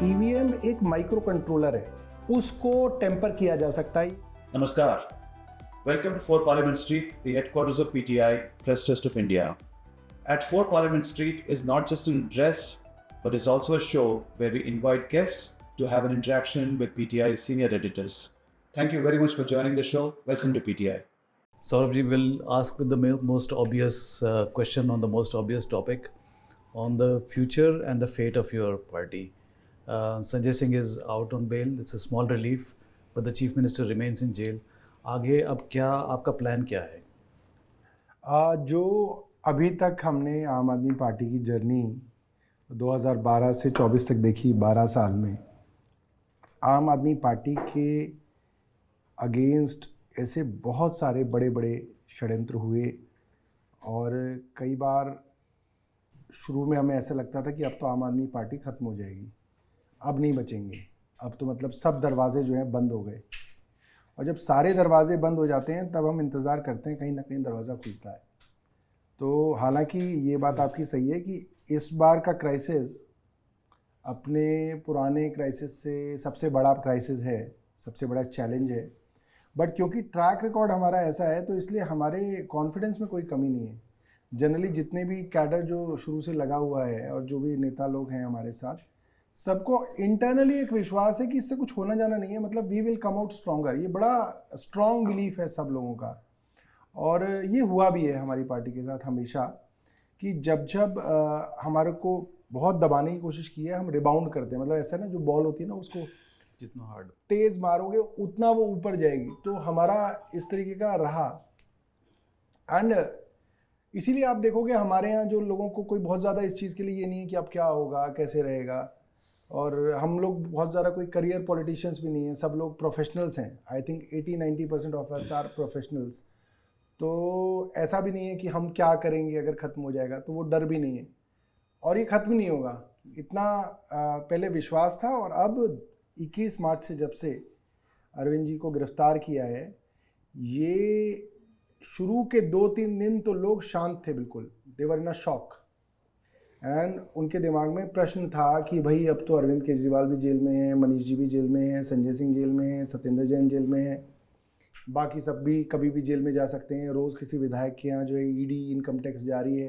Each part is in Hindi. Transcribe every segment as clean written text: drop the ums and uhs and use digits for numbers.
ईवीएम एक माइक्रो कंट्रोलर है, उसको टेम्पर किया जा सकता है। Namaskar. Welcome to 4 Parliament Street, the headquarters of PTI, Press Trust of India. At 4 Parliament Street is not just an address, but is also a show where we invite guests to have an interaction with PTI's senior editors. Thank you very much for joining the show. Welcome to PTI. Saurabh will ask with the most obvious question on the most obvious topic on the future and the fate of your party. Sanjay Singh is out on bail. It's a small relief, but the Chief Minister remains in jail. आगे अब क्या आपका प्लान क्या है? जो अभी तक हमने आम आदमी पार्टी की जर्नी 2012 से 24 तक देखी, 12 साल में आम आदमी पार्टी के अगेंस्ट ऐसे बहुत सारे बड़े बड़े षड्यंत्र हुए और कई बार शुरू में हमें ऐसा लगता था कि अब तो आम आदमी पार्टी ख़त्म हो जाएगी, अब नहीं बचेंगे, अब तो मतलब सब दरवाजे जो हैं बंद हो गए। और जब सारे दरवाजे बंद हो जाते हैं तब हम इंतज़ार करते हैं कहीं ना कहीं दरवाज़ा खुलता है। तो हालांकि ये बात आपकी सही है कि इस बार का क्राइसिस अपने पुराने क्राइसिस से सबसे बड़ा क्राइसिस है, सबसे बड़ा चैलेंज है। बट क्योंकि ट्रैक रिकॉर्ड हमारा ऐसा है तो इसलिए हमारे कॉन्फिडेंस में कोई कमी नहीं है। जनरली जितने भी कैडर जो शुरू से लगा हुआ है और जो भी नेता लोग हैं हमारे साथ, सबको इंटरनली एक विश्वास है कि इससे कुछ होना जाना नहीं है, मतलब we will come out stronger. ये बड़ा स्ट्रॉन्ग बिलीफ है सब लोगों का और ये हुआ भी है हमारी पार्टी के साथ हमेशा कि जब जब हमारे को बहुत दबाने की कोशिश की है हम रिबाउंड करते हैं। मतलब ऐसा ना, जो बॉल होती है ना उसको जितना हार्ड तेज़ मारोगे उतना वो ऊपर जाएगी। तो हमारा इस तरीके का रहा एंड इसीलिए आप देखोगे हमारे यहाँ जो लोगों को कोई बहुत ज़्यादा इस चीज़ के लिए ये नहीं है कि अब क्या होगा, कैसे रहेगा। और हम लोग बहुत ज़्यादा कोई करियर पॉलिटिशियंस भी नहीं हैं, सब लोग प्रोफेशनल्स हैं। I think 80-90% of us are professionals. तो ऐसा भी नहीं है कि हम क्या करेंगे अगर ख़त्म हो जाएगा, तो वो डर भी नहीं है और ये ख़त्म नहीं होगा। इतना पहले विश्वास था और अब 21 मार्च से जब से अरविंद जी को गिरफ्तार किया है, ये शुरू के 2-3 दिन तो लोग शांत थे, बिल्कुल दे वर इन अ शॉक एंड उनके दिमाग में प्रश्न था कि भाई अब तो अरविंद केजरीवाल भी जेल में है, मनीष जी भी जेल में हैं, संजय सिंह जेल में हैं, सत्येंद्र जैन जेल में है, बाकी सब भी कभी भी जेल में जा सकते हैं। रोज़ किसी विधायक के यहाँ जो है ईडी इनकम टैक्स जारी है,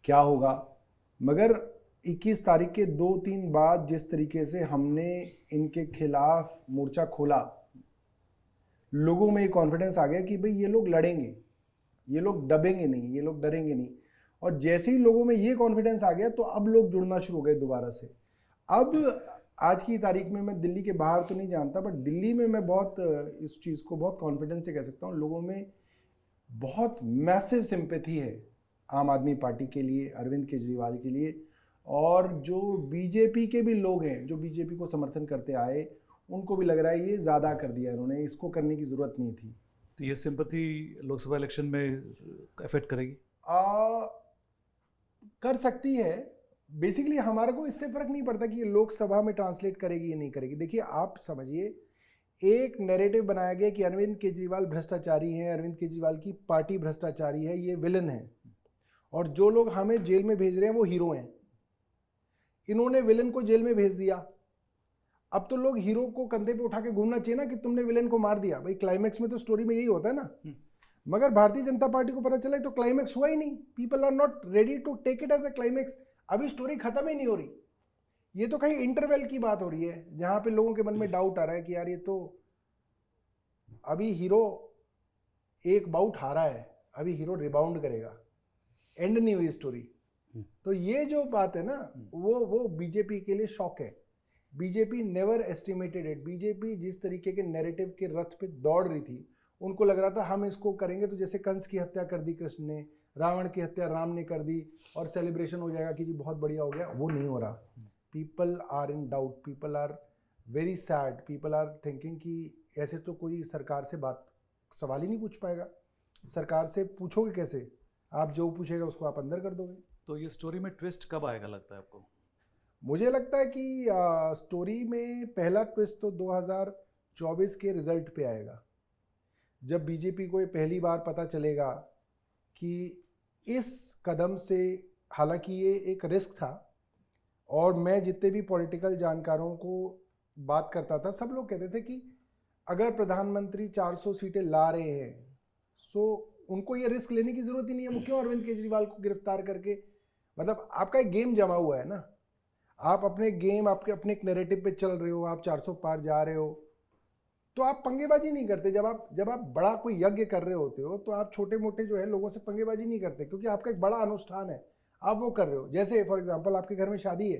क्या होगा। मगर 21 तारीख के 2-3 बाद जिस तरीके से हमने इनके खिलाफ मोर्चा खोला, लोगों में ये कॉन्फिडेंस आ गया कि भाई ये लोग लड़ेंगे, ये लोग दबेंगे नहीं, ये लोग डरेंगे नहीं। और जैसे ही लोगों में ये कॉन्फिडेंस आ गया तो अब लोग जुड़ना शुरू हो गए दोबारा से। अब आज की तारीख में मैं दिल्ली के बाहर तो नहीं जानता, बट दिल्ली में मैं बहुत इस चीज़ को बहुत कॉन्फिडेंस से कह सकता हूँ, लोगों में बहुत मैसिव सिंपैथी है आम आदमी पार्टी के लिए, अरविंद केजरीवाल के लिए। और जो बीजेपी के भी लोग हैं, जो बीजेपी को समर्थन करते आए, उनको भी लग रहा है ये ज़्यादा कर दिया इन्होंने, इसको करने की ज़रूरत नहीं थी। तो ये सिंपैथी लोकसभा इलेक्शन में इफेक्ट करेगी? कर सकती है। बेसिकली हमारे को इससे फ़र्क नहीं पड़ता कि ये लोकसभा में ट्रांसलेट करेगी या नहीं करेगी। देखिए आप समझिए, एक नैरेटिव बनाया गया कि अरविंद केजरीवाल भ्रष्टाचारी हैं, अरविंद केजरीवाल की पार्टी भ्रष्टाचारी है, ये विलन है, और जो लोग हमें जेल में भेज रहे हैं वो हीरो हैं। इन्होंने विलन को जेल में भेज दिया, अब तो लोग हीरो को कंधे पे उठा के घूमना चाहिए ना कि तुमने विलेन को मार दिया। भाई क्लाइमेक्स में तो स्टोरी में यही होता है ना। मगर भारतीय जनता पार्टी को पता चला तो क्लाइमेक्स हुआ ही नहीं। People are not ready to take it as a climax. अभी स्टोरी खत्म ही नहीं हो रही, ये तो कहीं इंटरवेल की बात हो रही है जहां पे लोगों के मन में डाउट आ रहा है कि यार ये तो अभी हीरो एक बाउट हारा है, अभी हीरो रिबाउंड करेगा, एंड नहीं हुई स्टोरी। तो ये जो बात है ना, वो बीजेपी के लिए शॉक है। BJP never estimated it. BJP जिस तरीके के नैरेटिव के रथ पे दौड़ रही थी, उनको लग रहा था हम इसको करेंगे तो जैसे कंस की हत्या कर दी कृष्ण ने, रावण की हत्या राम ने कर दी और सेलिब्रेशन हो जाएगा कि जी बहुत बढ़िया हो गया। वो नहीं हो रहा। People are in doubt, people are very sad, people are thinking कि ऐसे तो कोई सरकार से बात सवाल ही नहीं पूछ पाएगा। सरकार से पूछोगे कैसे? आप जो पूछेगा उसको आप अंदर कर दोगे। तो ये स्टोरी में ट्विस्ट कब आएगा लगता है आपको? मुझे लगता है कि स्टोरी में पहला ट्विस्ट तो 2024 के रिजल्ट पे आएगा, जब बीजेपी को ये पहली बार पता चलेगा कि इस कदम से, हालांकि ये एक रिस्क था और मैं जितने भी पॉलिटिकल जानकारों को बात करता था, सब लोग कहते थे कि अगर प्रधानमंत्री 400 सीटें ला रहे हैं सो उनको ये रिस्क लेने की जरूरत ही नहीं है। वो क्यों अरविंद केजरीवाल को गिरफ्तार करके, मतलब आपका एक गेम जमा हुआ है ना, आप अपने गेम, आपके अपने एक नैरेटिव पे चल रहे हो, आप 400 पार जा रहे हो, तो आप पंगेबाजी नहीं करते। जब आप बड़ा कोई यज्ञ कर रहे होते हो तो आप छोटे मोटे जो है लोगों से पंगेबाजी नहीं करते, क्योंकि आपका एक बड़ा अनुष्ठान है, आप वो कर रहे हो। जैसे फॉर एग्जांपल आपके घर में शादी है,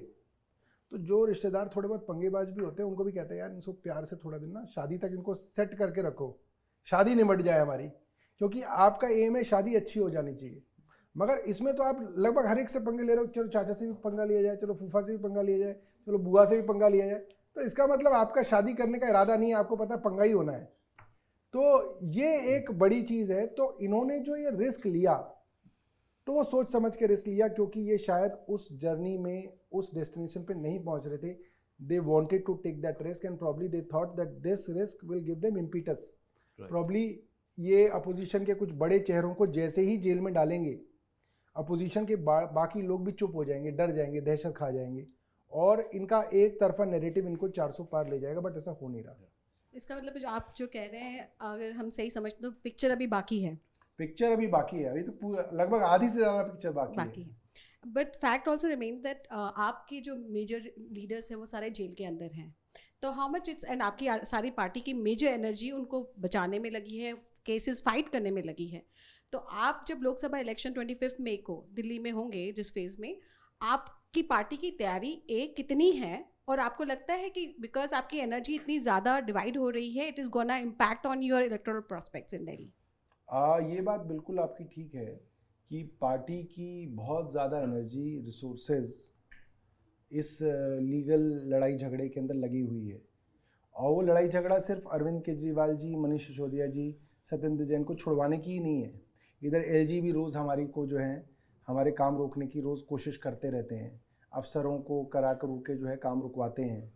तो जो रिश्तेदार थोड़े बहुत पंगेबाज भी होते हैं उनको भी कहते हैं यार इनको प्यार से थोड़ा दिन ना शादी तक इनको सेट करके रखो, शादी निमट जाए हमारी, क्योंकि आपका एम है शादी अच्छी हो जानी चाहिए। मगर इसमें तो आप लगभग हर एक से पंगे ले रहे हो, चलो चाचा से भी पंगा लिया जाए, चलो फूफा से भी पंगा लिया जाए, चलो बुआ से भी पंगा लिया जाए, तो इसका मतलब आपका शादी करने का इरादा नहीं है, आपको पता है पंगा ही होना है। तो ये एक बड़ी चीज़ है। तो इन्होंने जो ये रिस्क लिया तो वो सोच समझ के रिस्क लिया, क्योंकि ये शायद उस जर्नी में उस डेस्टिनेशन पे नहीं पहुंच रहे थे। They wanted to take that risk and probably they thought that this risk will give them impetus. Probably ये अपोजिशन के कुछ बड़े चेहरों को जैसे ही जेल में डालेंगे, अपोजिशन के बाकी लोग भी चुप हो जाएंगे, डर जाएंगे, दहशत खा जाएंगे, और इनका एक तरफा नैरेटिव इनको 400 पार ले जाएगा। बट ऐसा हो नहीं रहा। इसका मतलब जो आप जो कह रहे हैं, अगर हम सही समझते तो पिक्चर अभी बाकी है। पिक्चर अभी बाकी है, अभी तो पूरा लगभग आधी से ज़्यादा पिक्चर बाकी है। But fact also remains that आपके जो मेजर लीडर्स हैं वो सारे जेल के अंदर हैं, तो हाउ मच इट्स, एंड आपकी सारी पार्टी की मेजर एनर्जी उनको बचाने में लगी है, केसेस फाइट करने में लगी है। तो आप जब लोकसभा इलेक्शन 25 मई को दिल्ली में होंगे, जिस फेज में, आपकी पार्टी की तैयारी कितनी है, और आपको लगता है कि बिकॉज आपकी एनर्जी इतनी ज़्यादा डिवाइड हो रही है, it is gonna impact on your electoral prospects in Delhi? ये बात बिल्कुल आपकी ठीक है कि पार्टी की बहुत ज़्यादा एनर्जी, रिसोर्सेज इस लीगल लड़ाई झगड़े के अंदर लगी हुई है। और वो लड़ाई झगड़ा सिर्फ अरविंद केजरीवाल जी, मनीष सिसोदिया जी, सत्येंद्र जैन को छुड़वाने की ही नहीं है। इधर एलजी भी रोज़ हमारी को जो है हमारे काम रोकने की रोज़ कोशिश करते रहते हैं, अफसरों को करा करू के जो है काम रुकवाते हैं।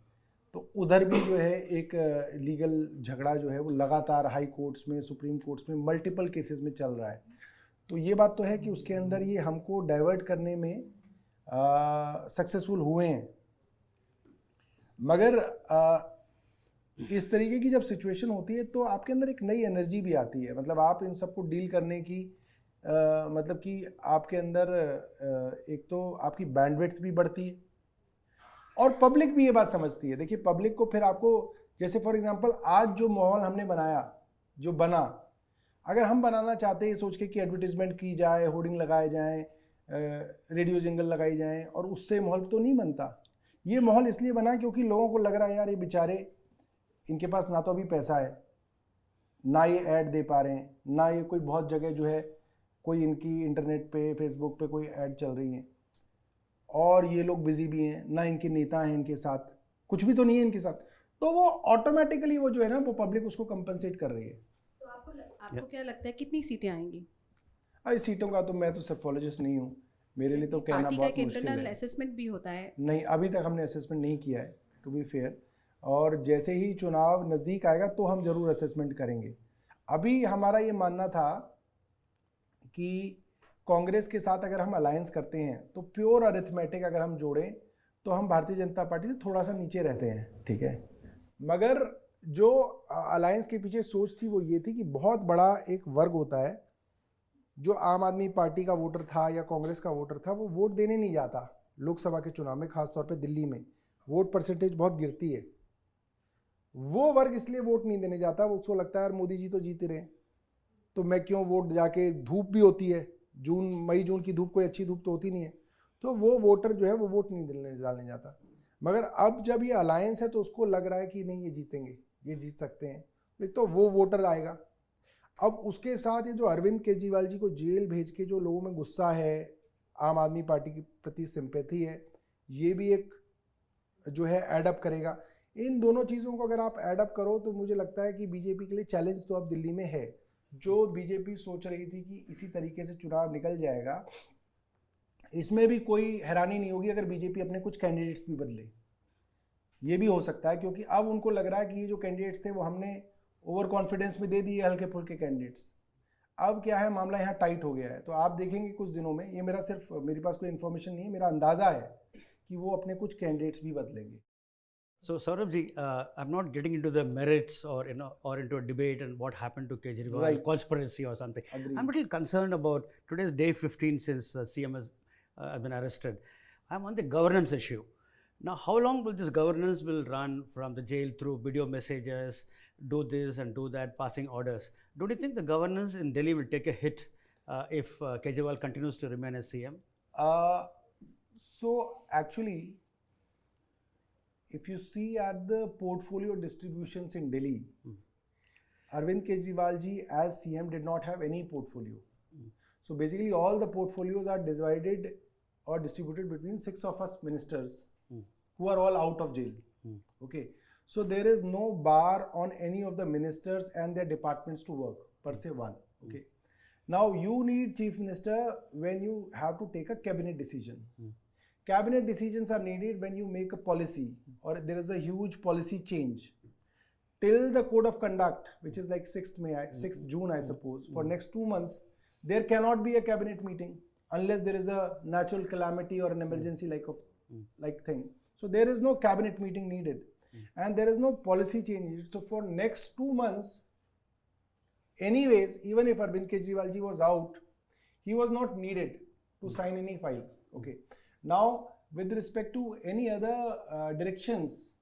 तो उधर भी जो है एक लीगल झगड़ा जो है वो लगातार हाई कोर्ट्स में, सुप्रीम कोर्ट्स में, मल्टीपल केसेस में चल रहा है। तो ये बात तो है कि उसके अंदर ये हमको डाइवर्ट करने में सक्सेसफुल हुए हैं। मगर इस तरीके की जब सिचुएशन होती है तो आपके अंदर एक नई एनर्जी भी आती है। मतलब आप इन सबको डील करने की मतलब कि आपके अंदर एक तो आपकी बैंडविड्थ भी बढ़ती है और पब्लिक भी ये बात समझती है। देखिए पब्लिक को फिर आपको, जैसे फॉर एग्जांपल आज जो माहौल हमने बनाया, जो बना, अगर हम बनाना चाहते हैं सोच के कि एडवर्टीजमेंट की जाए, होर्डिंग लगाए जाएं, रेडियो जिंगल लगाई जाएं, और उससे माहौल तो नहीं बनता। ये माहौल इसलिए बना क्योंकि लोगों को लग रहा है यार ये बेचारे, इनके पास ना तो अभी पैसा है, ना ये ऐड दे पा रहे हैं, ना ये कोई बहुत जगह जो है कोई इनकी इंटरनेट पे, फेसबुक पे कोई ऐड चल रही है, और ये लोग बिजी भी हैं, ना इनके नेता हैं इनके साथ, कुछ भी तो नहीं है इनके साथ। तो वो ऑटोमेटिकली वो जो है ना वो पब्लिक उसको कंपनसेट कर रही है। तो आपको क्या लगता है कितनी सीटें आएंगी? अरे सीटों का तो मैं तो सेफोलॉजिस्ट नहीं हूँ, मेरे लिए तो कहना पार्टी का बहुत एक मुश्किल इंटरनल है। असेसमेंट भी होता है। नहीं, अभी तक हमने असेसमेंट नहीं किया है टू बी फेयर, और जैसे ही चुनाव नज़दीक आएगा तो हम ज़रूर असेसमेंट करेंगे। अभी हमारा ये मानना था कि कांग्रेस के साथ अगर हम अलायंस करते हैं तो प्योर अरिथमेटिक अगर हम जोड़ें तो हम भारतीय जनता पार्टी से थोड़ा सा नीचे रहते हैं, ठीक है। मगर जो अलायंस के पीछे सोच थी वो ये थी कि बहुत बड़ा एक वर्ग होता है जो आम आदमी पार्टी का वोटर था या कांग्रेस का वोटर था, वो वोट देने नहीं जाता लोकसभा के चुनाव में, खासतौर पे दिल्ली में वोट परसेंटेज बहुत गिरती है। वो वर्ग इसलिए वोट नहीं देने जाता, वो उसको लगता है यार मोदी जी तो जीते रहे, तो मैं क्यों वोट जाके, धूप भी होती है, मई जून की धूप कोई अच्छी धूप तो होती नहीं है, तो वो वोटर जो है वो वोट नहीं डालने जाता। मगर अब जब ये अलायंस है तो उसको लग रहा है कि नहीं ये जीतेंगे, ये जीत सकते हैं, एक तो वो वोटर आएगा। अब उसके साथ ये जो अरविंद केजरीवाल जी को जेल भेज के जो लोगों में गुस्सा है, आम आदमी पार्टी के प्रति सिंपैथी है, ये भी एक जो है एडअप करेगा। इन दोनों चीज़ों को अगर आप एडअप करो तो मुझे लगता है कि बीजेपी के लिए चैलेंज तो अब दिल्ली में है। जो बीजेपी सोच रही थी कि इसी तरीके से चुनाव निकल जाएगा, इसमें भी कोई हैरानी नहीं होगी अगर बीजेपी अपने कुछ कैंडिडेट्स भी बदले। ये भी हो सकता है क्योंकि अब उनको लग रहा है कि ये जो कैंडिडेट्स थे वो हमने ओवर कॉन्फिडेंस में दे दिए हल्के फुल्के कैंडिडेट्स। अब क्या है, मामला यहाँ टाइट हो गया है। तो आप देखेंगे कुछ दिनों में, ये मेरा सिर्फ, मेरे पास कोई इन्फॉर्मेशन नहीं है, मेरा अंदाज़ा है कि वो अपने कुछ कैंडिडेट्स भी बदलेंगे. So Saurabh ji, I'm not getting into the merits or or into a debate and what happened to Kejriwal, Right. conspiracy or something. Agreed. I'm a little concerned about today's day 15 since CM has been arrested. I'm on the governance issue. Now, how long will this governance will run from the jail through video messages, do this and do that, passing orders? Don't you think the governance in Delhi will take a hit if Kejriwal continues to remain as CM? So actually, if you see at the portfolio distributions in Delhi, Arvind Kejriwal ji as CM did not have any portfolio. So basically all the portfolios are divided or distributed between 6 of us ministers who are all out of jail. Okay. So there is no bar on any of the ministers and their departments to work, per se one. Okay. Now you need chief minister when you have to take a cabinet decision. Cabinet decisions are needed when you make a policy or there is a huge policy change. Till the code of conduct, which is like 6th June, I suppose, for next 2 months, there cannot be a cabinet meeting unless there is a natural calamity or an emergency like thing. So there is no cabinet meeting needed and there is no policy change needed. So for next 2 months, anyways, even if Arvind Kejriwal ji was out, he was not needed to sign any file. Okay. Now, with respect to any other directions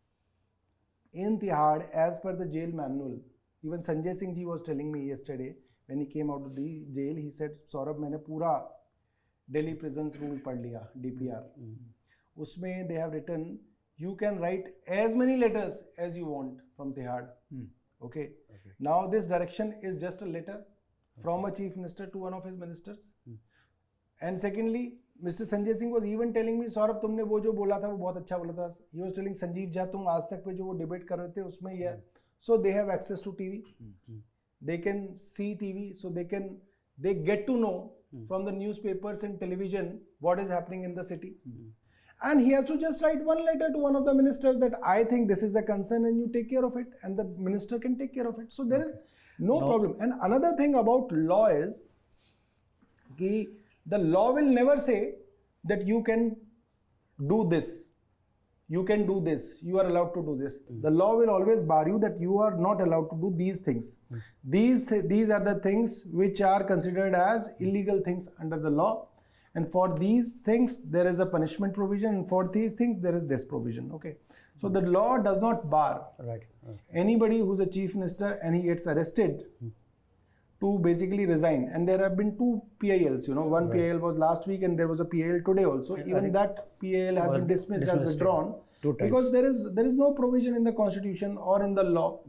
in Tihad, as per the jail manual, even Sanjay Singh ji was telling me yesterday when he came out of the jail, he said, Saurabh, मैंने पूरा Delhi prisons rule पढ़ लिया, DPR. उसमें they have written, you can write as many letters as you want from Tihad. Okay. Now this direction is just a letter from a chief minister to one of his ministers. And secondly, Mr. Sanjay Singh was even telling me, Saurabh तुमने वो जो बोला था वो बहुत अच्छा बोला था. He was telling Sanjeev Jha तुम आज तक पे जो वो डिबेट कर रहे थे उसमें ये. So they have access to TV. They can see TV. So they get to know from the newspapers and television what is happening in the city. And he has to just write one letter to one of the ministers that I think this is a concern and you take care of it, and the minister can take care of it. So there is no problem. And another thing about law is that the law will never say that you can do this, you can do this, you are allowed to do this. The law will always bar you that you are not allowed to do these things. These are the things which are considered as illegal things under the law. And for these things, there is a punishment provision, and for these things, there is this provision. Okay. So the law does not bar anybody who's a chief minister and he gets arrested to basically resign. And there have been 2 PILs, one PIL was last week and there was a PIL today also. Even that PIL has been dismissed as withdrawn because there is no provision in the constitution or in the law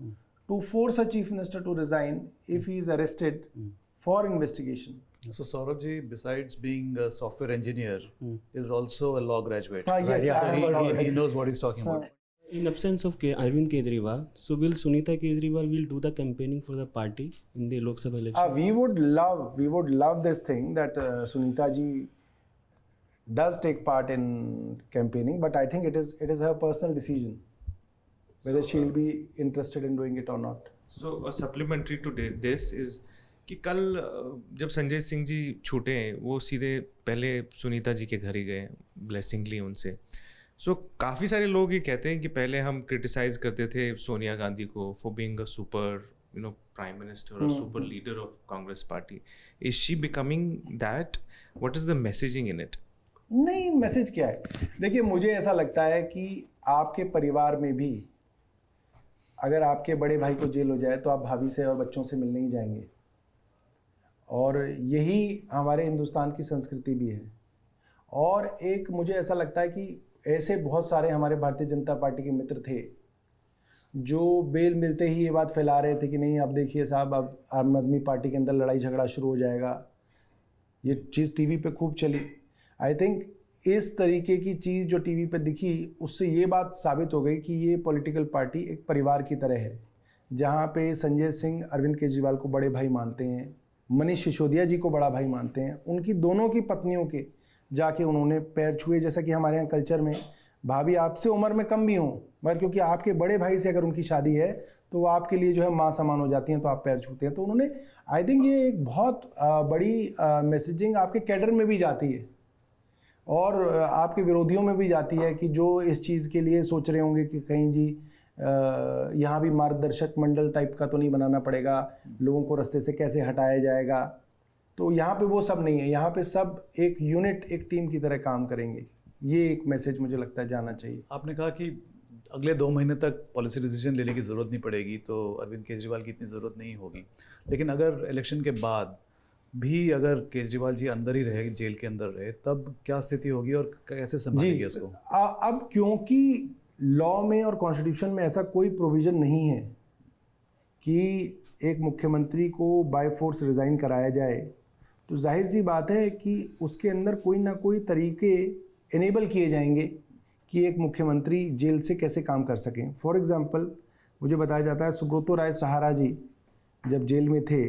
to force a chief minister to resign if he is arrested for investigation. So Saurabh ji, besides being a software engineer, is also a law graduate. Yes, So he knows what he's talking about. In absence of Arvind Kejriwal, so will Sunita Kejriwal will do the campaigning for the party in the Lok Sabha election? We would love this thing that Sunita ji does take part in campaigning, but I think it is her personal decision whether she'll be interested in doing it or not. So a supplementary to this is कि कल जब संजय सिंह जी छूटे वो सीधे पहले सुनीता जी के घर ही गए ब्लेसिंग ली उनसे. सो काफ़ी सारे लोग ये कहते हैं कि पहले हम क्रिटिसाइज करते थे सोनिया गांधी को for being a super prime minister और super leader of Congress party. Is she becoming that? What is the messaging in it? नहीं, मैसेज क्या है? देखिए, मुझे ऐसा लगता है कि आपके परिवार में भी अगर आपके बड़े भाई को जेल हो जाए तो आप भाभी से और बच्चों से मिलने ही जाएंगे, और यही हमारे हिंदुस्तान की संस्कृति भी है. और एक मुझे ऐसा लगता है कि ऐसे बहुत सारे हमारे भारतीय जनता पार्टी के मित्र थे जो बेल मिलते ही ये बात फैला रहे थे कि नहीं, अब देखिए साहब, अब आम आदमी पार्टी के अंदर लड़ाई झगड़ा शुरू हो जाएगा. ये चीज़ टीवी पे खूब चली. आई थिंक इस तरीके की चीज़ जो टीवी पे दिखी, उससे ये बात साबित हो गई कि ये पॉलिटिकल पार्टी एक परिवार की तरह है, जहाँ पे संजय सिंह अरविंद केजरीवाल को बड़े भाई मानते हैं, मनीष सिसोदिया जी को बड़ा भाई मानते हैं, उनकी दोनों की पत्नियों के जाके उन्होंने पैर छुए. जैसा कि हमारे यहाँ कल्चर में भाभी आपसे उम्र में कम भी हों, मगर क्योंकि आपके बड़े भाई से अगर उनकी शादी है तो वो आपके लिए जो है माँ समान हो जाती हैं, तो आप पैर छूते हैं. तो उन्होंने, आई थिंक ये एक बहुत बड़ी मैसेजिंग आपके कैडर में भी जाती है. और आपके विरोधियों में भी जाती है कि जो इस चीज़ के लिए सोच रहे होंगे कि कहीं जी यहाँ भी मार्गदर्शक मंडल टाइप का तो नहीं बनाना पड़ेगा, लोगों को रास्ते से कैसे हटाया जाएगा। तो यहाँ पे वो सब नहीं है, यहाँ पे सब एक यूनिट, एक टीम की तरह काम करेंगे। ये एक मैसेज मुझे लगता है जाना चाहिए। आपने कहा कि अगले 2 महीने तक पॉलिसी डिसीजन लेने की ज़रूरत नहीं पड़ेगी, तो अरविंद केजरीवाल की इतनी ज़रूरत नहीं होगी। लेकिन अगर इलेक्शन के बाद भी अगर केजरीवाल जी अंदर ही रहे, जेल के अंदर रहे, तब क्या स्थिति होगी और कैसे संभालेंगे उसको? अब क्योंकि लॉ में और कॉन्स्टिट्यूशन में ऐसा कोई प्रोविज़न नहीं है कि एक मुख्यमंत्री को बाय फोर्स रिज़ाइन कराया जाए, तो जाहिर सी बात है कि उसके अंदर कोई ना कोई तरीके इनेबल किए जाएंगे कि एक मुख्यमंत्री जेल से कैसे काम कर सकें। फॉर एग्ज़ाम्पल, मुझे बताया जाता है सुब्रतो राय सहारा जी जब जेल में थे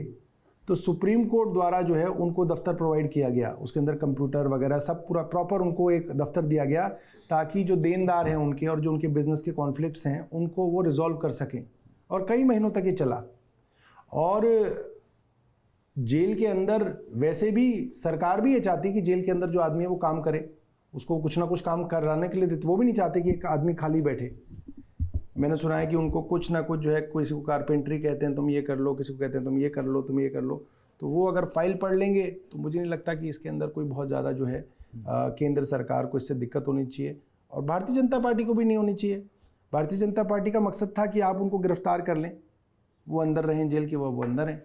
तो सुप्रीम कोर्ट द्वारा जो है उनको दफ्तर प्रोवाइड किया गया, उसके अंदर कंप्यूटर वगैरह सब पूरा प्रॉपर उनको एक दफ्तर दिया गया ताकि जो देनदार हैं उनके और जो उनके बिजनेस के कॉन्फ्लिक्ट्स हैं उनको वो रिजॉल्व कर सकें। और कई महीनों तक ये चला। और जेल के अंदर वैसे भी सरकार भी ये चाहती है कि जेल के अंदर जो आदमी है वो काम करे, उसको कुछ ना कुछ काम कराने के लिए देते। वो भी नहीं चाहते कि एक आदमी खाली बैठे। मैंने सुना है कि उनको कुछ ना कुछ जो है, किसी को कारपेंट्री कहते हैं तुम ये कर लो, किसी को कहते हैं तुम ये कर लो, तुम ये कर लो। तो वो अगर फाइल पढ़ लेंगे तो मुझे नहीं लगता कि इसके अंदर कोई बहुत ज़्यादा जो है केंद्र सरकार को इससे दिक्कत होनी चाहिए और भारतीय जनता पार्टी को भी नहीं होनी चाहिए। भारतीय जनता पार्टी का मकसद था कि आप उनको गिरफ्तार कर लें, वो अंदर रहें जेल के, वो अंदर हैं।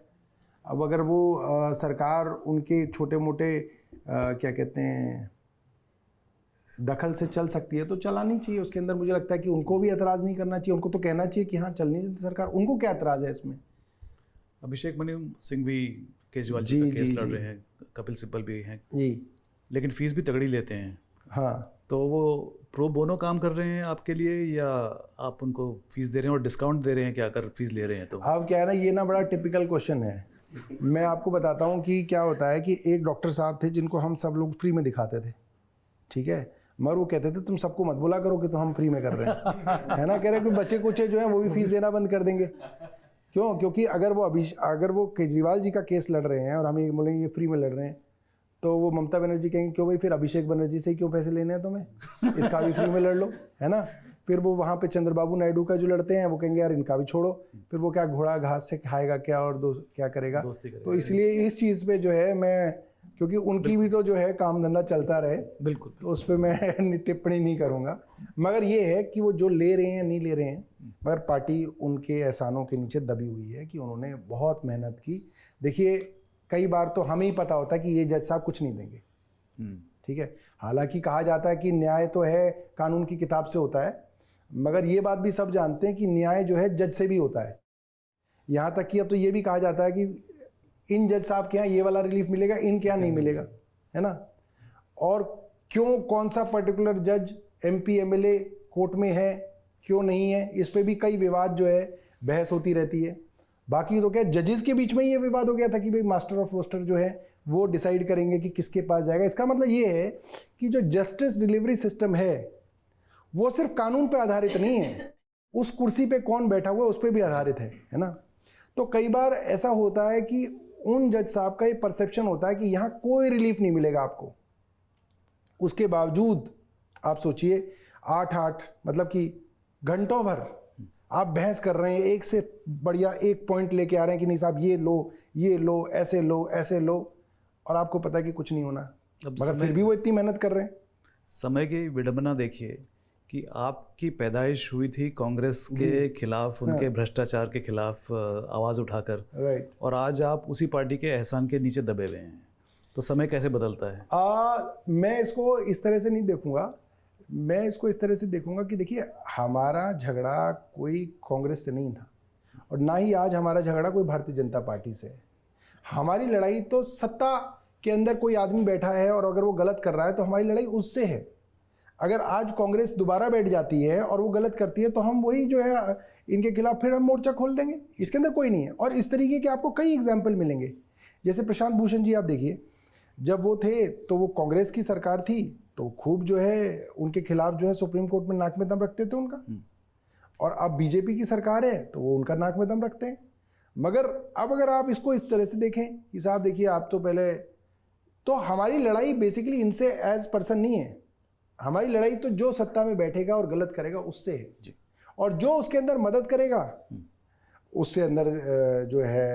अब अगर वो सरकार उनके छोटे मोटे क्या कहते हैं दखल से चल सकती है तो चलानी चाहिए। उसके अंदर मुझे लगता है कि उनको भी एतराज़ नहीं करना चाहिए, उनको तो कहना चाहिए कि हाँ चलनी चाहिए सरकार। उनको क्या एतराज़ है इसमें? अभिषेक मनु सिंह भी केजरीवाल जी का केस लड़ रहे हैं, कपिल सिब्बल भी हैं जी, लेकिन फीस भी तगड़ी लेते हैं। हाँ, तो वो प्रो बोनो काम कर रहे हैं आपके लिए या आप उनको फीस दे रहे हैं और डिस्काउंट दे रहे हैं क्या अगर फीस ले रहे हैं तो? अब क्या है ना, ये ना बड़ा टिपिकल क्वेश्चन है। मैं आपको बताता हूँ कि क्या होता है कि एक डॉक्टर साहब थे जिनको हम सब लोग फ्री में दिखाते थे, ठीक है, मगर वो कहते थे तुम सबको मत बोला करो कि तो हम फ्री में कर रहे हैं, है ना। कह रहे कि बच्चे कुछ जो हैं वो भी फीस देना बंद कर देंगे। क्यों? क्योंकि अगर वो केजरीवाल जी का केस लड़ रहे हैं और हम ये बोलेंगे ये फ्री में लड़ रहे हैं तो वो ममता बनर्जी कहेंगे क्यों भाई फिर अभिषेक बनर्जी से क्यों पैसे लेने हैं तुम्हें, इसका भी फ्री में लड़ लो, है ना। फिर वो वहाँ पे चंद्रबाबू नायडू का जो लड़ते हैं वो कहेंगे यार इनका भी छोड़ो, फिर वो क्या घोड़ा घास से खाएगा क्या और क्या करेगा। तो इसलिए इस चीज़ पे जो है मैं, क्योंकि उनकी भी तो जो है काम धंधा चलता रहे, बिल्कुल, तो उस पर मैं टिप्पणी नहीं करूँगा। मगर ये है कि वो जो ले रहे हैं नहीं ले रहे हैं, मगर पार्टी उनके एहसानों के नीचे दबी हुई है कि उन्होंने बहुत मेहनत की। देखिए कई बार तो हमें ही पता होता है कि ये जज साहब कुछ नहीं देंगे, ठीक है। हालांकि कहा जाता है कि न्याय तो है कानून की किताब से होता है, मगर ये बात भी सब जानते हैं कि न्याय जो है जज से भी होता है। यहाँ तक कि अब तो ये भी कहा जाता है कि इन जज साहब के यहाँ ये वाला रिलीफ मिलेगा, इनके यहाँ नहीं मिलेगा, है ना। और क्यों कौन सा पर्टिकुलर जज MP MLA कोर्ट में है, क्यों नहीं है, इस पे भी कई विवाद जो है बहस होती रहती है। बाकी तो क्या जजेस के बीच में ये विवाद हो गया था कि भाई मास्टर ऑफ रोस्टर जो है वो डिसाइड करेंगे कि किसके पास जाएगा। इसका मतलब ये है कि जो जस्टिस डिलीवरी सिस्टम है वो सिर्फ कानून पे आधारित नहीं है, उस कुर्सी पे कौन बैठा हुआ है उस पर भी आधारित है ना। तो कई बार ऐसा होता है कि उन जज साहब का ये परसेप्शन होता है कि यहाँ कोई रिलीफ नहीं मिलेगा आपको, उसके बावजूद आप सोचिए 8 मतलब कि घंटों भर आप बहस कर रहे हैं, एक से बढ़िया एक पॉइंट लेके आ रहे हैं कि नहीं साहब ये लो, ऐसे लो, और आपको पता है कि कुछ नहीं होना, मगर फिर भी वो इतनी मेहनत कर रहे हैं। समय की विडंबना देखिए कि आपकी पैदाइश हुई थी कांग्रेस के खिलाफ, उनके भ्रष्टाचार के खिलाफ आवाज़ उठाकर, राइट, और आज आप उसी पार्टी के एहसान के नीचे दबे हुए हैं। तो समय कैसे बदलता है? मैं इसको इस तरह से नहीं देखूंगा, मैं इसको इस तरह से देखूंगा कि देखिए हमारा झगड़ा कोई कांग्रेस से नहीं था और ना ही आज हमारा झगड़ा कोई भारतीय जनता पार्टी से है। हमारी लड़ाई तो सत्ता के अंदर कोई आदमी बैठा है और अगर वो गलत कर रहा है तो हमारी लड़ाई उससे है। अगर आज कांग्रेस दोबारा बैठ जाती है और वो गलत करती है तो हम वही जो है इनके खिलाफ फिर हम मोर्चा खोल देंगे, इसके अंदर कोई नहीं है। और इस तरीके के आपको कई एग्जाम्पल मिलेंगे, जैसे प्रशांत भूषण जी आप देखिए, जब वो थे तो वो कांग्रेस की सरकार थी तो खूब जो है उनके खिलाफ जो है सुप्रीम कोर्ट में नाक में दम रखते थे उनका, और अब बीजेपी की सरकार है तो वो उनका नाक में दम रखते हैं। मगर अब अगर आप इसको इस तरह से देखें कि साहब देखिए आप तो पहले तो हमारी लड़ाई बेसिकली इनसे एज पर्सन नहीं है, हमारी लड़ाई तो जो सत्ता में बैठेगा और गलत करेगा उससे है जी। और जो उसके अंदर मदद करेगा उससे अंदर जो है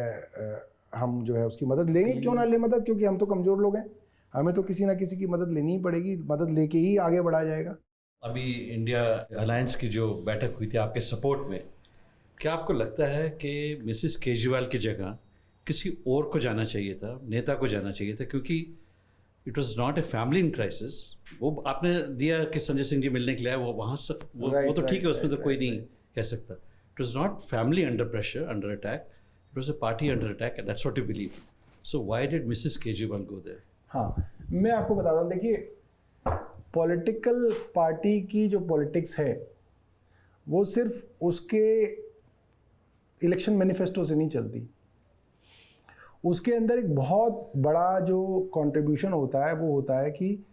हम जो है उसकी मदद लेंगे, क्यों ना ले मदद, क्योंकि हम तो कमज़ोर लोग हैं, हमें तो किसी ना किसी की मदद लेनी ही पड़ेगी, मदद लेके ही आगे बढ़ाया जाएगा। अभी इंडिया अलायंस की जो बैठक हुई थी आपके सपोर्ट में, क्या आपको लगता है कि मिसेस केजरीवाल की जगह किसी और को जाना चाहिए था, नेता को जाना चाहिए था? क्योंकि it was not a family in crisis. वो आपने दिया कि संजय सिंह जी मिलने के लिए वो वहाँ से वो तो ठीक है, उसमें तो कोई नहीं कह सकता। It was not family under pressure, under attack, it was a party under attack, that's what you believe. So why did Mrs Kejriwal go there? हाँ, मैं आपको बताता हूँ, देखिए पॉलिटिकल पार्टी की जो पॉलिटिक्स है वो सिर्फ उसके इलेक्शन मैनिफेस्टो से नहीं चलती, उसके अंदर एक बहुत बड़ा जो कंट्रीब्यूशन होता है वो होता है कि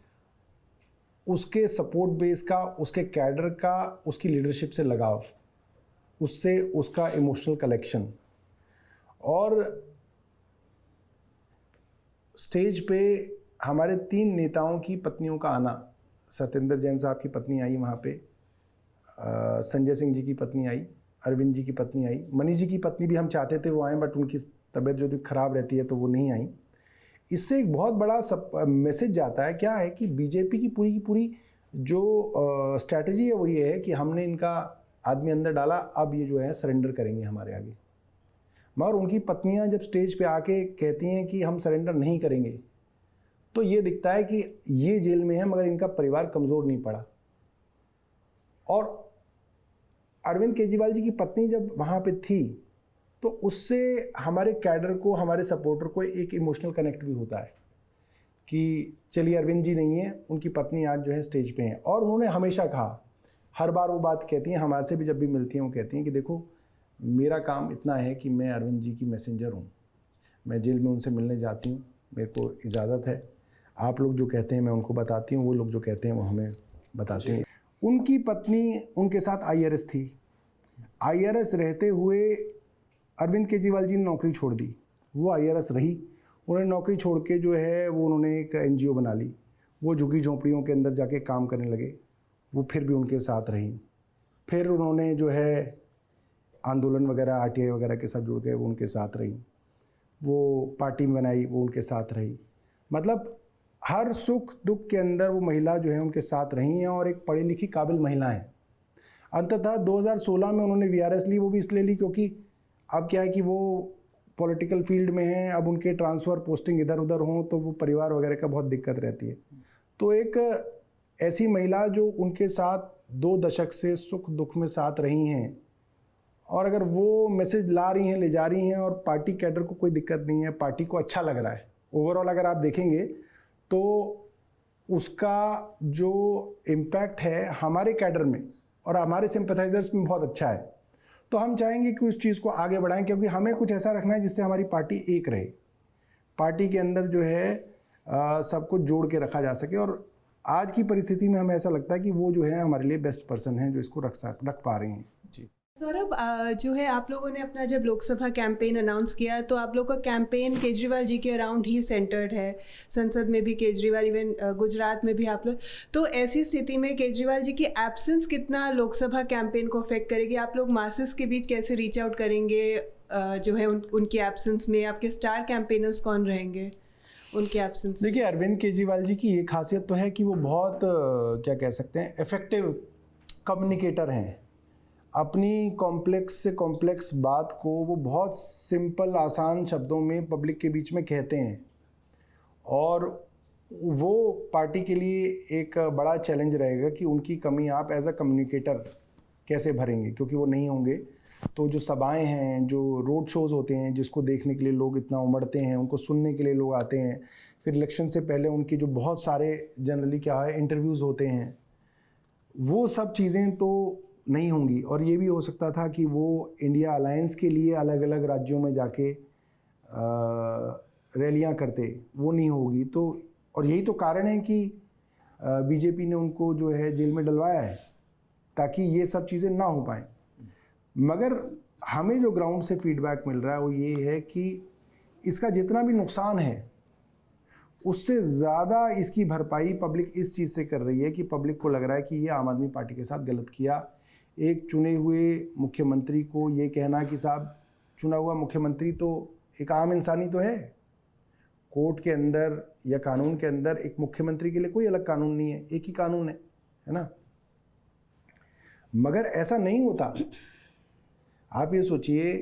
उसके सपोर्ट बेस का, उसके कैडर का, उसकी लीडरशिप से लगाव, उससे उसका इमोशनल कलेक्शन। और स्टेज पे हमारे 3 नेताओं की पत्नियों का आना, सत्येंद्र जैन साहब की पत्नी आई वहाँ पे, संजय सिंह जी की पत्नी आई, अरविंद जी की पत्नी आई, मनीष जी की पत्नी भी हम चाहते थे वो आएँ, बट उनकी तबीयत जो ख़राब रहती है तो वो नहीं आई। इससे एक बहुत बड़ा मैसेज जाता है, क्या है कि बीजेपी की पूरी जो स्ट्रैटेजी है वो ये है कि हमने इनका आदमी अंदर डाला, अब ये जो है सरेंडर करेंगे हमारे आगे। मगर उनकी पत्नियां जब स्टेज पे आके कहती हैं कि हम सरेंडर नहीं करेंगे, तो ये दिखता है कि ये जेल में है मगर इनका परिवार कमज़ोर नहीं पड़ा। और अरविंद केजरीवाल जी की पत्नी जब वहाँ पे थी तो उससे हमारे कैडर को, हमारे सपोर्टर को एक इमोशनल कनेक्ट भी होता है कि चलिए अरविंद जी नहीं है, उनकी पत्नी आज जो है स्टेज पे हैं। और उन्होंने हमेशा कहा, हर बार वो बात कहती हैं, हमारे से भी जब भी मिलती हैं वो कहती हैं कि देखो मेरा काम इतना है कि मैं अरविंद जी की मैसेंजर हूँ, मैं जेल में उनसे मिलने जाती हूँ, मेरे को इजाज़त है, आप लोग जो कहते हैं मैं उनको बताती हूँ, वो लोग जो कहते हैं वो हमें बताते हैं। उनकी पत्नी उनके साथ IRS थी, IRS रहते हुए अरविंद केजरीवाल जी ने नौकरी छोड़ दी, वो IRS रही, उन्होंने नौकरी छोड़ के जो है वो उन्होंने एक NGO बना ली, वो झुग्गी झोंपड़ियों के अंदर जाके काम करने लगे, वो फिर भी उनके साथ रही। फिर उन्होंने जो है आंदोलन वगैरह RTI वगैरह के साथ जुड़ गए, वो उनके साथ रही, वो पार्टी बनाई, वो उनके साथ रही। मतलब हर सुख दुख के अंदर वो महिला जो है उनके साथ रही हैं और एक पढ़ी लिखी काबिल महिला है। अंततः 2016 में उन्होंने VRS ली, वो भी इसलिए ली क्योंकि अब क्या है कि वो पॉलिटिकल फील्ड में हैं, अब उनके ट्रांसफ़र पोस्टिंग इधर उधर हों तो वो परिवार वगैरह का बहुत दिक्कत रहती है। तो एक ऐसी महिला जो उनके साथ 2 दशक से सुख दुख में साथ रही हैं, और अगर वो मैसेज ला रही हैं, ले जा रही हैं और पार्टी कैडर को कोई दिक्कत नहीं है, पार्टी को अच्छा लग रहा है, ओवरऑल अगर आप देखेंगे तो उसका जो इम्पैक्ट है हमारे कैडर में और हमारे सिंपैथाइजर्स में बहुत अच्छा है। तो हम चाहेंगे कि उस चीज़ को आगे बढ़ाएं, क्योंकि हमें कुछ ऐसा रखना है जिससे हमारी पार्टी एक रहे, पार्टी के अंदर जो है सबको जोड़ के रखा जा सके। और आज की परिस्थिति में हमें ऐसा लगता है कि वो जो है हमारे लिए बेस्ट पर्सन है जो इसको रख पा रहे हैं। जी सौरभ, जो है आप लोगों ने अपना जब लोकसभा कैंपेन अनाउंस किया तो आप लोगों का कैंपेन केजरीवाल जी के अराउंड ही सेंटर्ड है, संसद में भी केजरीवाल, इवन गुजरात में भी आप लोग। तो ऐसी स्थिति में केजरीवाल जी की एब्सेंस कितना लोकसभा कैंपेन को अफेक्ट करेगी? आप लोग मासेस के बीच कैसे रीच आउट करेंगे? जो है उनकी एब्सेंस में आपके स्टार कैंपेनर्स कौन रहेंगे उनके एब्सेंस? देखिए, अरविंद केजरीवाल जी की ये खासियत तो है कि वो बहुत क्या कह सकते हैं, इफ़ेक्टिव कम्युनिकेटर हैं। अपनी कॉम्प्लेक्स से कॉम्प्लेक्स बात को वो बहुत सिंपल आसान शब्दों में पब्लिक के बीच में कहते हैं, और वो पार्टी के लिए एक बड़ा चैलेंज रहेगा कि उनकी कमी आप एज अ कम्युनिकेटर कैसे भरेंगे, क्योंकि वो नहीं होंगे तो जो सभाएं हैं, जो रोड शोज़ होते हैं जिसको देखने के लिए लोग इतना उमड़ते हैं, उनको सुनने के लिए लोग आते हैं, फिर इलेक्शन से पहले उनकी जो बहुत सारे जनरली क्या है इंटरव्यूज़ होते हैं, वो सब चीज़ें तो नहीं होंगी। और ये भी हो सकता था कि वो इंडिया अलायंस के लिए अलग अलग राज्यों में जाके रैलियां करते, वो नहीं होगी। तो और यही तो कारण है कि बीजेपी ने उनको जो है जेल में डलवाया है, ताकि ये सब चीज़ें ना हो पाएँ। मगर हमें जो ग्राउंड से फीडबैक मिल रहा है वो ये है कि इसका जितना भी नुकसान है उससे ज़्यादा इसकी भरपाई पब्लिक इस चीज़ से कर रही है कि पब्लिक को लग रहा है कि ये आम आदमी पार्टी के साथ गलत किया। एक चुने हुए मुख्यमंत्री को ये कहना कि साहब चुना हुआ मुख्यमंत्री तो एक आम इंसानी तो है, कोर्ट के अंदर या कानून के अंदर एक मुख्यमंत्री के लिए कोई अलग कानून नहीं है, एक ही कानून है ना। मगर ऐसा नहीं होता। आप ये सोचिए,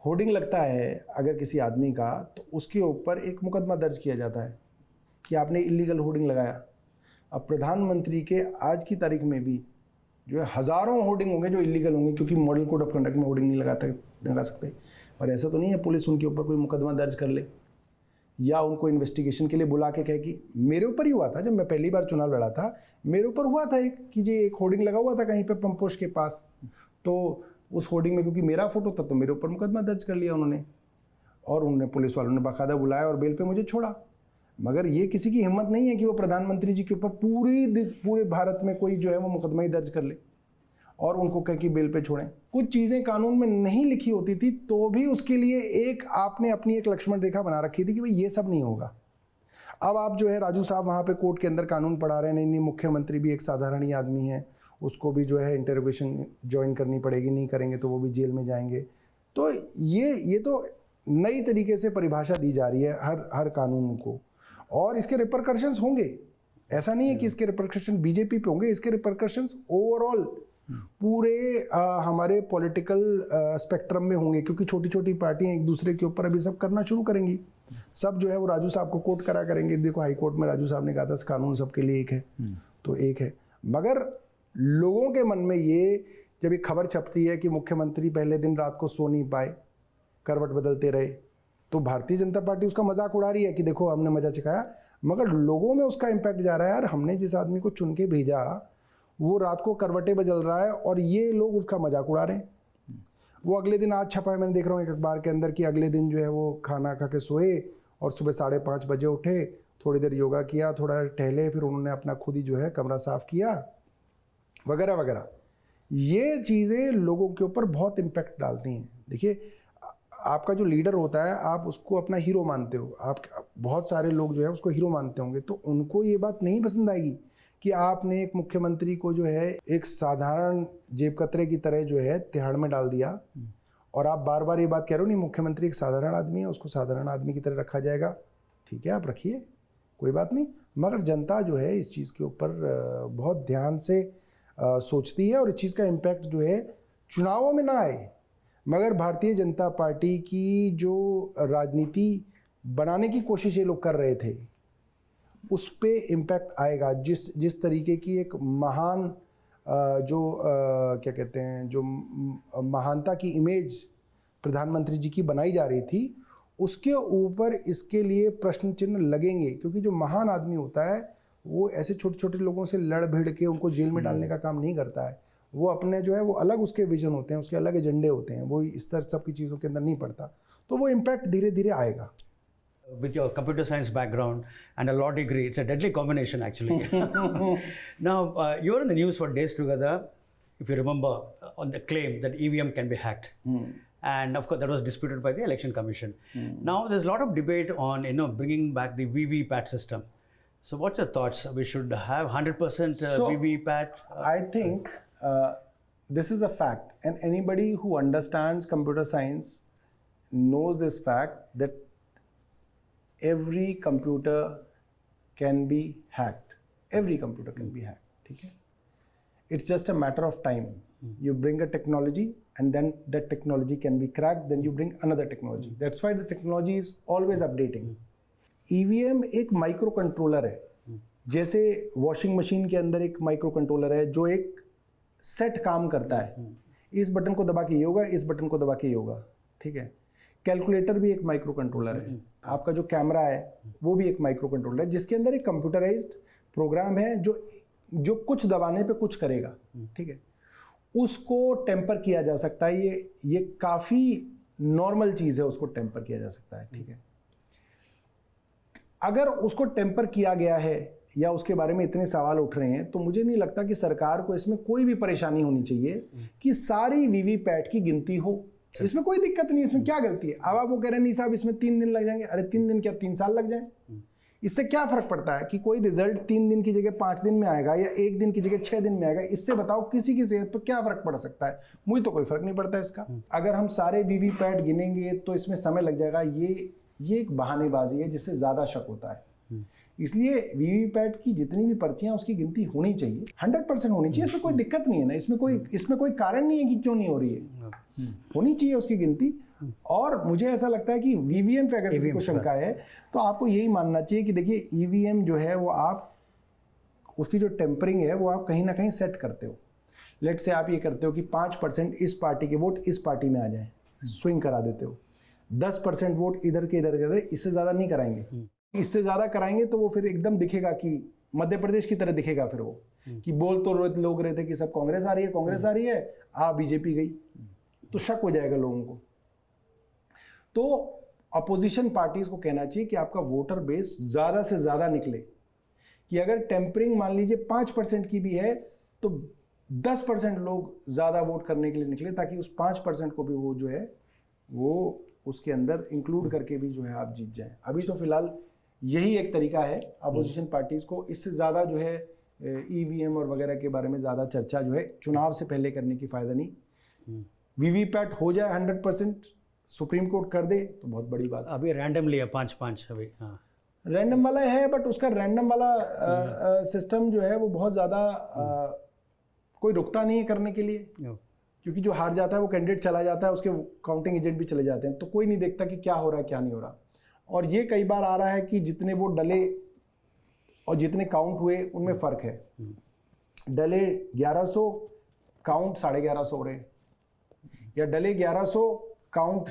होर्डिंग लगता है अगर किसी आदमी का तो उसके ऊपर एक मुकदमा दर्ज किया जाता है कि आपने इलीगल होर्डिंग लगाया। अब प्रधानमंत्री के आज की तारीख में भी जो है हज़ारों होर्डिंग होंगे जो इलीगल होंगे, क्योंकि मॉडल कोड ऑफ कंडक्ट में होर्डिंग नहीं लगा सकते। और ऐसा तो नहीं है पुलिस उनके ऊपर कोई मुकदमा दर्ज कर ले या उनको इन्वेस्टिगेशन के लिए बुला के कहे कि मेरे ऊपर ही हुआ था, जब मैं पहली बार चुनाव लड़ा था मेरे ऊपर हुआ था एक कि जी एक होर्डिंग लगा हुआ था कहीं पे पंपोश के पास, तो उस होर्डिंग में क्योंकि मेरा फोटो था तो मेरे ऊपर मुकदमा दर्ज कर लिया उन्होंने, और उन्होंने पुलिस वालों ने बाकायदा बुलाया और बेल पे मुझे छोड़ा। मगर ये किसी की हिम्मत नहीं है कि वो प्रधानमंत्री जी के ऊपर पूरे भारत में कोई जो है वो मुकदमा ही दर्ज कर ले और उनको कह कि बेल पे छोड़ें। कुछ चीज़ें कानून में नहीं लिखी होती थी तो भी उसके लिए एक आपने अपनी एक लक्ष्मण रेखा बना रखी थी कि भाई ये सब नहीं होगा। अब आप जो है राजू साहब वहाँ पे कोर्ट के अंदर कानून पढ़ा रहे हैं, नहीं मुख्यमंत्री भी एक साधारण ही आदमी है, उसको भी जो है इंटरोगेशन ज्वाइन करनी पड़ेगी, नहीं करेंगे तो वो भी जेल में जाएंगे। तो ये तो नई तरीके से परिभाषा दी जा रही है हर कानून को, और इसके रिपरकशंस होंगे। ऐसा नहीं है कि इसके रिपरकशन बीजेपी पे होंगे, इसके रिपरकशंस ओवरऑल पूरे हमारे पॉलिटिकल स्पेक्ट्रम में होंगे, क्योंकि छोटी छोटी पार्टियां एक दूसरे के ऊपर अभी सब करना शुरू करेंगी। सब जो है वो राजू साहब को कोर्ट करा करेंगे, देखो हाई कोर्ट में राजू साहब ने कहा था कानून सबके लिए एक है, तो एक है। मगर लोगों के मन में ये जब ये खबर छपती है कि मुख्यमंत्री पहले दिन रात को सो नहीं पाए, करवट बदलते रहे, तो भारतीय जनता पार्टी उसका मजाक उड़ा रही है कि देखो हमने मजा चखाया, मगर लोगों में उसका इम्पैक्ट जा रहा है, यार हमने जिस आदमी को चुन के भेजा वो रात को करवटें बदल रहा है और ये लोग उसका मजाक उड़ा रहे हैं। वो अगले दिन आज छपा है, मैंने देख रहा हूँ एक अखबार के अंदर कि अगले दिन जो है वो खाना खा के सोए और सुबह 5:30 बजे उठे, थोड़ी देर योगा किया, थोड़ा टहले, फिर उन्होंने अपना खुद ही जो है कमरा साफ़ किया वगैरह वगैरह। ये चीज़ें लोगों के ऊपर बहुत इम्पैक्ट डालती हैं। देखिए आपका जो लीडर होता है आप उसको अपना हीरो मानते हो, आप बहुत सारे लोग जो है उसको हीरो मानते होंगे, तो उनको ये बात नहीं पसंद आएगी कि आपने एक मुख्यमंत्री को जो है एक साधारण जेब कतरे की तरह जो है तिहाड़ में डाल दिया, और आप बार बार ये बात कह रहे हो नहीं मुख्यमंत्री एक साधारण आदमी है, उसको साधारण आदमी की तरह रखा जाएगा। ठीक है, आप रखिए, कोई बात नहीं, मगर जनता जो है इस चीज़ के ऊपर बहुत ध्यान से सोचती है और इस चीज़ का इम्पैक्ट जो है चुनावों में ना आए, मगर भारतीय जनता पार्टी की जो राजनीति बनाने की कोशिश ये लोग कर रहे थे उस पे इम्पैक्ट आएगा। जिस तरीके की एक महान क्या कहते हैं, जो महानता की इमेज प्रधानमंत्री जी की बनाई जा रही थी, उसके ऊपर इसके लिए प्रश्न चिन्ह लगेंगे, क्योंकि जो महान आदमी होता है वो ऐसे छोटे छोटे लोगों से लड़ भिड़ के उनको जेल में डालने का काम नहीं करता है। वो अपने जो है वो अलग उसके विजन होते हैं, उसके अलग एजेंडे होते हैं, वो इस तरह सब की चीज़ों के अंदर नहीं पड़ता, तो वो इम्पैक्ट धीरे धीरे आएगा। With your computer science background and a law degree, it's a deadly combination actually. Now, you were in the news for days together, if you remember, on the claim that EVM can be hacked. And of course, that was disputed by the Election Commission. Now, there's a lot of debate on, bringing back the VVPAT system. So what's your thoughts? We should have 100% VVPAT? I think this is a fact, and anybody who understands computer science knows this fact that every computer can be hacked. Every computer can be hacked. ठीक है? It's just a matter of time. You bring a technology and then that technology can be cracked, then you bring another technology. That's why the technology is always updating. EVM एक माइक्रो कंट्रोलर है, जैसे वॉशिंग मशीन के अंदर एक माइक्रो कंट्रोलर है जो एक सेट काम करता है, इस बटन को दबा के ये होगा, इस बटन को दबा के ये होगा। ठीक है, कैलकुलेटर भी एक माइक्रो कंट्रोलर है, आपका जो कैमरा है वो भी एक माइक्रो कंट्रोलर है, जिसके अंदर एक कंप्यूटराइज्ड प्रोग्राम है जो कुछ दबाने पे कुछ करेगा। ठीक है, उसको टेम्पर किया जा सकता है, ये काफ़ी नॉर्मल चीज़ है, उसको टेम्पर किया जा सकता है। ठीक है, अगर उसको टेम्पर किया गया है या उसके बारे में इतने सवाल उठ रहे हैं, तो मुझे नहीं लगता कि सरकार को इसमें कोई भी परेशानी होनी चाहिए कि सारी वीवीपैट की गिनती हो। इसमें कोई दिक्कत नहीं, इसमें क्या गलती है। अब आप वो कह रहे हैं नहीं साहब इसमें 3 दिन लग जाएंगे, अरे 3 दिन क्या 3 साल लग जाए, इससे क्या फर्क पड़ता है कि कोई रिजल्ट 3 दिन की जगह 5 दिन में आएगा या 1 दिन की जगह 6 दिन में आएगा, इससे बताओ किसी की सेहत पर क्या फर्क पड़ सकता है? मुझे तो कोई फर्क नहीं पड़ता इसका। अगर हम सारे वीवीपैट गिनेंगे तो इसमें समय लग जाएगा। ये एक बहानेबाजी है जिससे ज़्यादा शक होता है। इसलिए वीवीपैट की जितनी भी पर्चियां उसकी गिनती होनी चाहिए, 100% होनी चाहिए। इसमें कोई दिक्कत नहीं है ना, इसमें कोई कारण नहीं है कि क्यों नहीं हो रही है, होनी चाहिए उसकी गिनती। और मुझे ऐसा लगता है कि वीवीएम पे अगर किसी को शंका है तो आपको यही मानना चाहिए कि देखिए ईवीएम जो है वो आप उसकी जो टेम्परिंग है वो आप कहीं ना कहीं सेट करते हो। लेट से आप ये करते हो कि 5% इस पार्टी के वोट इस पार्टी में आ जाएं, स्विंग करा देते हो। 10% वोट इधर के इधर, इससे ज़्यादा नहीं कराएंगे। इससे ज़्यादा कराएंगे तो वो फिर एकदम दिखेगा कि मध्य प्रदेश की तरह दिखेगा फिर वो कि बोल तो लोग रहे थे कि सब कांग्रेस आ रही है, बीजेपी गई, तो शक हो जाएगा लोगों को। तो अपोजिशन पार्टीज को कहना चाहिए कि आपका वोटर बेस ज़्यादा से ज़्यादा निकले, कि अगर टेम्परिंग मान लीजिए 5% की भी है तो 10% लोग ज़्यादा वोट करने के लिए निकले, ताकि उस 5% को भी वो जो है वो उसके अंदर इंक्लूड करके भी जो है आप जीत जाएं। अभी तो फिलहाल यही एक तरीका है अपोजिशन पार्टीज को। इससे ज़्यादा जो है ईवीएम और वगैरह के बारे में ज़्यादा चर्चा जो है चुनाव से पहले करने की फ़ायदा नहीं। वीवीपैट हो जाए 100%, सुप्रीम कोर्ट कर दे तो बहुत बड़ी बात। अभी रैंडमली है 5-5 अभी। हाँ, रैंडम वाला है, बट उसका रैंडम वाला सिस्टम जो है वो बहुत ज़्यादा कोई रुकता नहीं है करने के लिए, क्योंकि जो हार जाता है वो कैंडिडेट चला जाता है, उसके काउंटिंग एजेंट भी चले जाते हैं, तो कोई नहीं देखता कि क्या हो रहा है क्या नहीं हो रहा। और ये कई बार आ रहा है कि जितने वोट डले और जितने काउंट हुए उनमें फ़र्क है। डले 1100, काउंट 1150 हो रहे हैं, या डले 1100, काउंट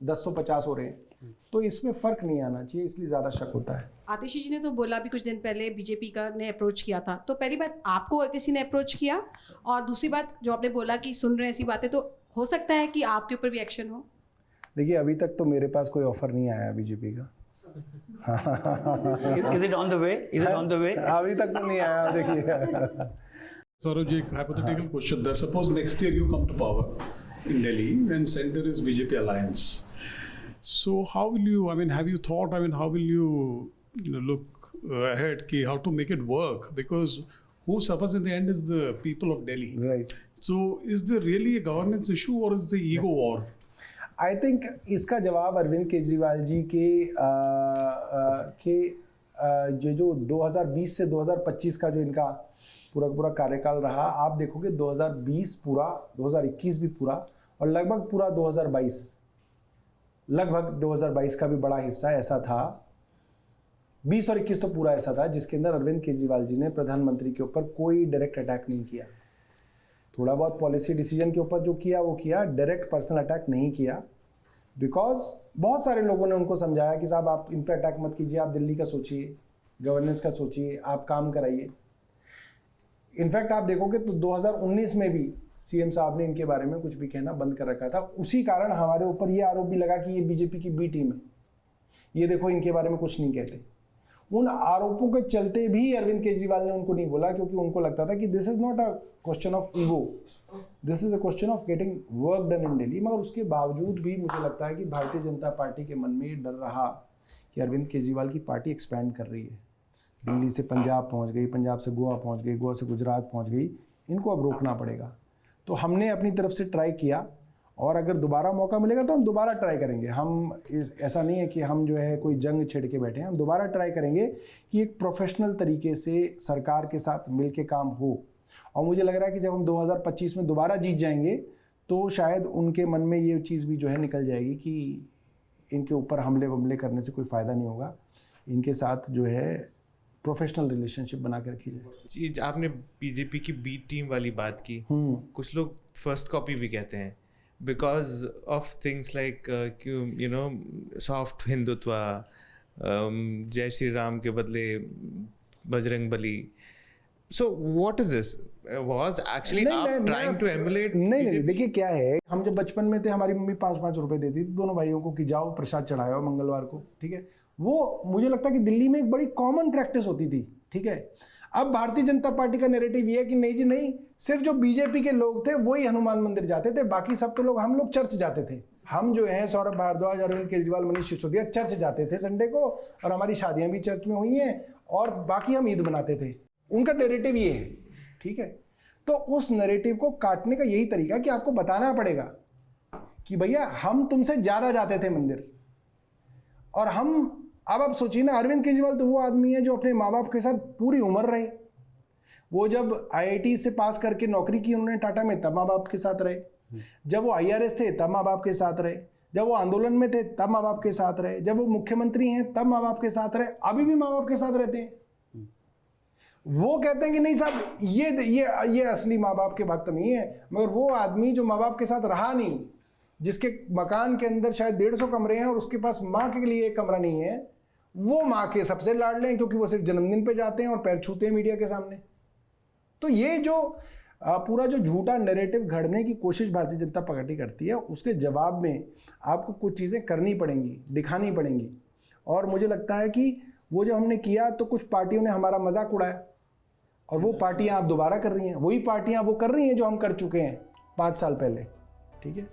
1050 हो रहे हैं, तो इसमें फ़र्क नहीं आना चाहिए, इसलिए ज़्यादा शक होता है। आतिशी जी ने तो बोला भी कुछ दिन पहले बीजेपी का ने अप्रोच किया था, तो पहली बात आपको किसी ने अप्रोच किया, और दूसरी बात जो आपने बोला कि सुन रहे हैं ऐसी बातें, तो हो सकता है कि आपके ऊपर भी एक्शन हो? देखिए अभी तक तो मेरे पास कोई ऑफर नहीं आया बीजेपी का। Is it on the way? Is it on the way? अभी तक तो नहीं आया, देखिए। Saurav ji, hypothetical question. Suppose next year you come to power in Delhi and center is BJP alliance. So how will you, have you thought, how will you look ahead, how to make it work? Because who suffers in the end is the people of Delhi. Right. So is there really a governance issue or is the ego war? I think इसका जवाब अरविंद केजरीवाल जी के जो 2020 से 2025 का जो इनका पूरा कार्यकाल रहा, आप देखोगे 2020 पूरा, 2021 भी पूरा, और लगभग पूरा 2022 का भी बड़ा हिस्सा ऐसा था, 20 और 21 तो पूरा ऐसा था जिसके अंदर अरविंद केजरीवाल जी ने प्रधानमंत्री के ऊपर कोई डायरेक्ट अटैक नहीं किया। थोड़ा बहुत पॉलिसी डिसीजन के ऊपर जो किया वो किया, डायरेक्ट पर्सनल अटैक नहीं किया, बिकॉज बहुत सारे लोगों ने उनको समझाया कि साहब आप इन पर अटैक मत कीजिए, आप दिल्ली का सोचिए, गवर्नेंस का सोचिए, आप काम कराइए। इनफैक्ट आप देखोगे तो 2019 में भी सीएम साहब ने इनके बारे में कुछ भी कहना बंद कर रखा था। उसी कारण हमारे ऊपर ये आरोप भी लगा कि ये बीजेपी की बी टीम है, ये देखो इनके बारे में कुछ नहीं कहते। उन आरोपों के चलते भी अरविंद केजरीवाल ने उनको नहीं बोला, क्योंकि उनको लगता था कि this is not a question of ego, this is a question of getting work done in Delhi. मगर उसके बावजूद भी मुझे लगता है कि भारतीय जनता पार्टी के मन में ये डर रहा कि अरविंद केजरीवाल की पार्टी एक्सपैंड कर रही है, दिल्ली से पंजाब पहुंच गई, पंजाब से गोवा पहुंच गई, गोवा से गुजरात पहुंच गई, इनको अब रोकना पड़ेगा। तो हमने अपनी तरफ से ट्राई किया, और अगर दोबारा मौका मिलेगा तो हम दोबारा ट्राई करेंगे। ऐसा नहीं है कि हम जो है कोई जंग छेड़ के बैठे हैं, हम दोबारा ट्राई करेंगे कि एक प्रोफेशनल तरीके से सरकार के साथ मिल के काम हो। और मुझे लग रहा है कि जब हम 2025 में दोबारा जीत जाएंगे तो शायद उनके मन में ये चीज़ भी जो है निकल जाएगी कि इनके ऊपर हमले करने से कोई फ़ायदा नहीं होगा, इनके साथ जो है प्रोफेशनल रिलेशनशिप बना के रखी जाए। आपने बीजेपी की बी टीम वाली बात की, कुछ लोग फर्स्ट कॉपी भी कहते हैं, because of things like soft Hindutva, जय श्री राम के बदले Bajrang Bali. So what is this? Was actually आप trying to emulate? नहीं, देखिए क्या है, हम जब बचपन में थे हमारी मम्मी 5-5 रुपए देती थी दोनों भाइयों को कि जाओ प्रसाद चढ़ाओ मंगलवार को, ठीक है। वो मुझे लगता है कि दिल्ली में एक बड़ी कॉमन प्रैक्टिस होती थी, ठीक है। अब भारतीय जनता पार्टी का नैरेटिव ये है कि नहीं जी नहीं, सिर्फ जो बीजेपी के लोग थे वही हनुमान मंदिर जाते थे, बाकी सब तो हम लोग चर्च जाते थे। हम जो हैं सौरभ भारद्वाज, अरविंद केजरीवाल, मनीष सिसोदिया चर्च जाते थे संडे को, और हमारी शादियां भी चर्च में हुई हैं, और बाकी हम ईद मनाते थे। उनका नैरेटिव ये है, ठीक है। तो उस नैरेटिव को काटने का यही तरीका कि आपको बताना पड़ेगा कि भैया हम तुमसे ज़्यादा जाते थे मंदिर। और हम, अब आप सोचिए ना, अरविंद केजरीवाल तो वो आदमी है जो अपने माँ बाप के साथ पूरी उम्र रहे। वो जब IIT से पास करके नौकरी की उन्होंने टाटा में, तब माँ बाप के साथ रहे। जब वो IRS थे तब माँ बाप के साथ रहे। जब वो आंदोलन में थे तब माँ बाप के साथ रहे। जब वो मुख्यमंत्री हैं तब माँ बाप के साथ रहे। अभी भी माँ बाप के साथ रहते हैं। वो कहते हैं कि नहीं साहब, ये असली माँ बाप के भक्त नहीं है। मगर वो आदमी जो माँ बाप के साथ रहा नहीं, जिसके मकान के अंदर शायद 150 कमरे हैं और उसके पास माँ के लिए एक कमरा नहीं है, वो माँ के सबसे लाडले हैं, क्योंकि वो सिर्फ जन्मदिन पे जाते हैं और पैर छूते हैं मीडिया के सामने। तो ये जो पूरा जो झूठा नैरेटिव घड़ने की कोशिश भारतीय जनता पार्टी करती है, उसके जवाब में आपको कुछ चीज़ें करनी पड़ेंगी, दिखानी पड़ेंगी। और मुझे लगता है कि वो जो हमने किया, तो कुछ पार्टियों ने हमारा मजाक उड़ाया, और वो पार्टियां आप दोबारा कर रही हैं। वही पार्टियां वो कर रही हैं जो हम कर चुके हैं 5 साल पहले, ठीक है।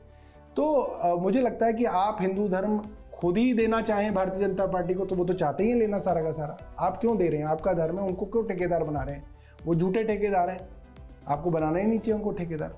तो मुझे लगता है कि आप हिंदू धर्म खुद ही देना चाहें भारतीय जनता पार्टी को, तो वो तो चाहते ही हैं लेना सारा का सारा। आप क्यों दे रहे हैं? आपका धर्म है, उनको क्यों ठेकेदार बना रहे हैं? वो झूठे ठेकेदार हैं, आपको बनाना ही नहीं चाहिए उनको ठेकेदार।